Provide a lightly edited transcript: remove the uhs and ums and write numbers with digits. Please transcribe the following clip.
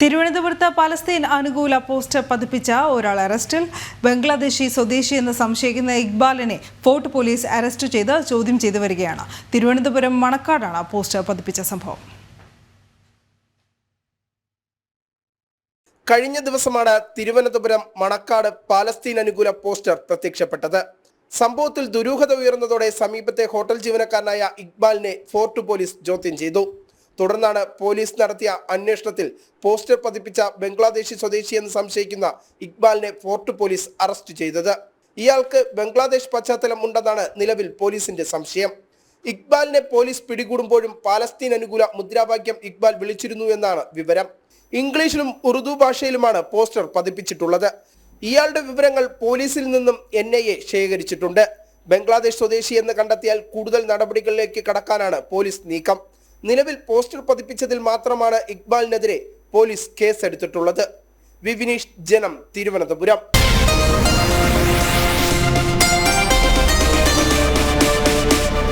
തിരുവനന്തപുരത്ത് പലസ്തീൻ അനുകൂല പോസ്റ്റർ പതിപ്പിച്ച ഒരാൾ അറസ്റ്റിൽ. ബംഗ്ലാദേശി സ്വദേശി എന്ന് സംശയിക്കുന്ന ഇക്ബാലിനെ ഫോർട്ട് പോലീസ് അറസ്റ്റ് ചെയ്ത് ചോദ്യം ചെയ്തു വരികയാണ്. തിരുവനന്തപുരം മണക്കാടാണ് പോസ്റ്റർ പതിപ്പിച്ച സംഭവം. കഴിഞ്ഞ ദിവസമാണ് തിരുവനന്തപുരം മണക്കാട് പാലസ്തീൻ അനുകൂല പോസ്റ്റർ പ്രത്യക്ഷപ്പെട്ടത്. സംഭവത്തിൽ ദുരൂഹത ഉയർന്നതോടെ സമീപത്തെ ഹോട്ടൽ ജീവനക്കാരനായ ഇക്ബാലിനെ ഫോർട്ട് പോലീസ് ചോദ്യം ചെയ്തു. തുടർന്നാണ് പോലീസ് നടത്തിയ അന്വേഷണത്തിൽ പോസ്റ്റർ പതിപ്പിച്ച ബംഗ്ലാദേശി സ്വദേശി എന്ന് സംശയിക്കുന്ന ഇക്ബാലിനെ ഫോർട്ട് പോലീസ് അറസ്റ്റ് ചെയ്തത്. ഇയാൾക്ക് ബംഗ്ലാദേശ് പശ്ചാത്തലം ഉണ്ടെന്നാണ് നിലവിൽ പോലീസിന്റെ സംശയം. ഇക്ബാലിനെ പോലീസ് പിടികൂടുമ്പോഴും പാലസ്തീൻ അനുകൂല മുദ്രാവാക്യം ഇക്ബാൽ വിളിച്ചിരുന്നു എന്നാണ് വിവരം. ഇംഗ്ലീഷിലും ഉറുദു ഭാഷയിലുമാണ് പോസ്റ്റർ പതിപ്പിച്ചിട്ടുള്ളത്. ഇയാളുടെ വിവരങ്ങൾ പോലീസിൽ നിന്നും NIA ശേഖരിച്ചിട്ടുണ്ട്. ബംഗ്ലാദേശ് സ്വദേശി എന്ന് കണ്ടെത്തിയാൽ കൂടുതൽ നടപടികളിലേക്ക് കടക്കാനാണ് പോലീസ് നീക്കം. നിലവിൽ പോസ്റ്റർ പതിപ്പിച്ചതിൽ മാത്രമാണ് ഇക്ബാലിനെതിരെ പോലീസ് കേസെടുത്തിട്ടുള്ളത്. വിനീഷ്, ജനം, തിരുവനന്തപുരം.